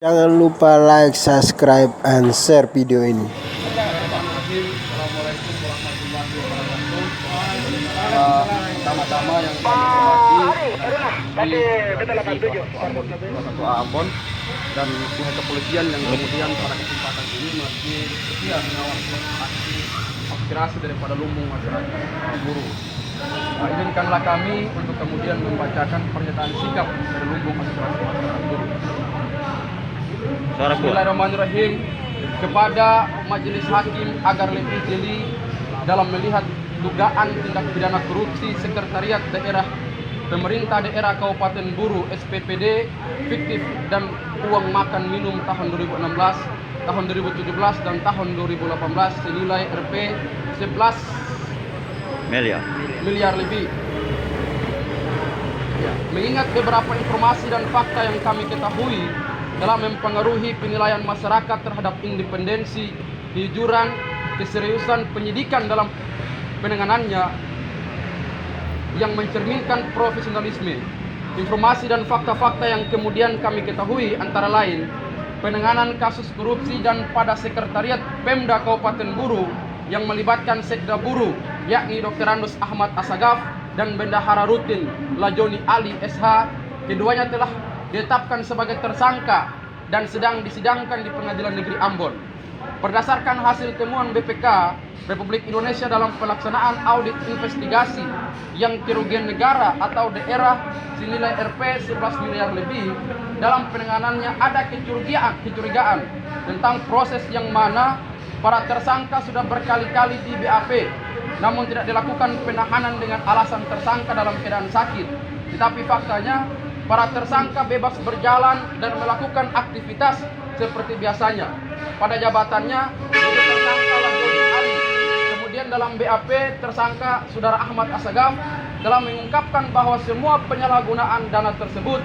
Jangan lupa like, subscribe, and share video ini. Assalamualaikum warahmatullahi wabarakatuh. Pertama-tama yang kami hormati satu Ambon dan pihak kepolisian yang kemudian pada kesempatan ini masih setia mengawasi aspirasi daripada lumbung masyarakat buruh. Izinkanlah kami untuk kemudian membacakan pernyataan sikap dari lumbung aspirasi masyarakat buruh. Bismillahirrahmanirrahim. Kepada Majelis Hakim agar lebih jeli dalam melihat dugaan tindak pidana korupsi Sekretariat Daerah Pemerintah Daerah Kabupaten Buru SPPD fiktif dan uang makan minum tahun 2016, tahun 2017 dan tahun 2018 senilai Rp 11 miliar lebih. Mengingat beberapa informasi dan fakta yang kami ketahui dalam mempengaruhi penilaian masyarakat terhadap independensi, kejujuran, keseriusan penyidikan dalam penanganannya yang mencerminkan profesionalisme. Informasi dan fakta-fakta yang kemudian kami ketahui antara lain penanganan kasus korupsi dan pada Sekretariat Pemda Kabupaten Buru yang melibatkan Sekda Buru yakni Dr. Andus Ahmad Asagaf dan Bendahara Rutin Lajoni Ali SH. Keduanya telah ditetapkan sebagai tersangka dan sedang disidangkan di Pengadilan Negeri Ambon. Berdasarkan hasil temuan BPK Republik Indonesia dalam pelaksanaan audit investigasi yang kerugian negara atau daerah senilai Rp 11 miliar lebih, dalam penanganannya ada kecurigaan tentang proses yang mana para tersangka sudah berkali-kali di BAP, namun tidak dilakukan penahanan dengan alasan tersangka dalam keadaan sakit. Tetapi faktanya para tersangka bebas berjalan dan melakukan aktivitas seperti biasanya. Pada jabatannya, yaitu tersangka Lajoni Ali. Kemudian dalam BAP, tersangka Saudara Ahmad Asagaf dalam mengungkapkan bahwa semua penyalahgunaan dana tersebut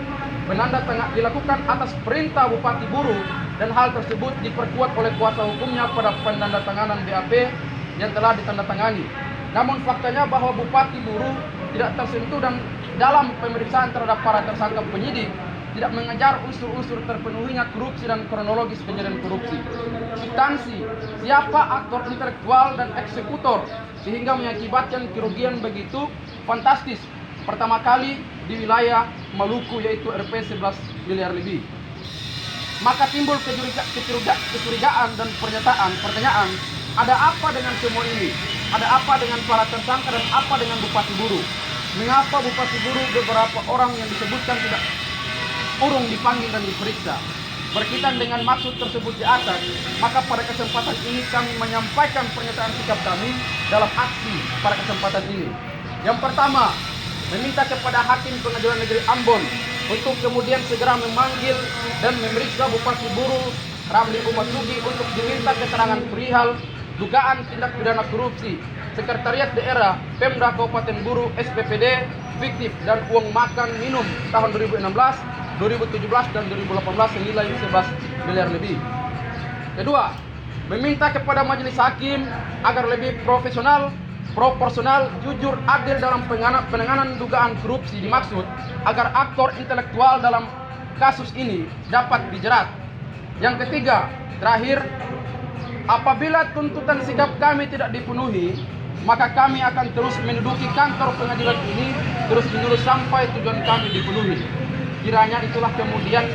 dilakukan atas perintah Bupati Buru dan hal tersebut diperkuat oleh kuasa hukumnya pada penandatanganan BAP yang telah ditandatangani. Namun faktanya bahwa Bupati Buru tidak tersentuh dan dalam pemeriksaan terhadap para tersangka penyidik tidak mengejar unsur-unsur terpenuhinya korupsi dan kronologis kejadian korupsi. Substansi, siapa aktor intelektual dan eksekutor sehingga mengakibatkan kerugian begitu fantastis pertama kali di wilayah Maluku yaitu Rp 11 miliar lebih. Maka timbul kecurigaan dan pertanyaan, ada apa dengan semua ini? Ada apa dengan para tersangka dan apa dengan Bupati Buru? Mengapa Bupati Buru beberapa orang yang disebutkan tidak urung dipanggil dan diperiksa? Berkaitan dengan maksud tersebut di atas, maka pada kesempatan ini kami menyampaikan pernyataan sikap kami dalam aksi pada kesempatan ini. Yang pertama, meminta kepada Hakim Pengadilan Negeri Ambon untuk kemudian segera memanggil dan memeriksa Bupati Buru Ramli Umasugi untuk diminta keterangan perihal dugaan tindak pidana korupsi Sekretariat Daerah Pemda Kabupaten Buru SPPD fiktif dan uang makan minum tahun 2016, 2017 dan 2018 senilai 11 miliar lebih. Kedua, meminta kepada Majelis Hakim agar lebih profesional, proporsional, jujur, adil dalam penanganan dugaan korupsi dimaksud agar aktor intelektual dalam kasus ini dapat dijerat. Yang ketiga, terakhir, apabila tuntutan sikap kami tidak dipenuhi, maka kami akan terus menduduki kantor pengadilan ini terus-menerus sampai tujuan kami dipenuhi. Kiranya itulah kemudian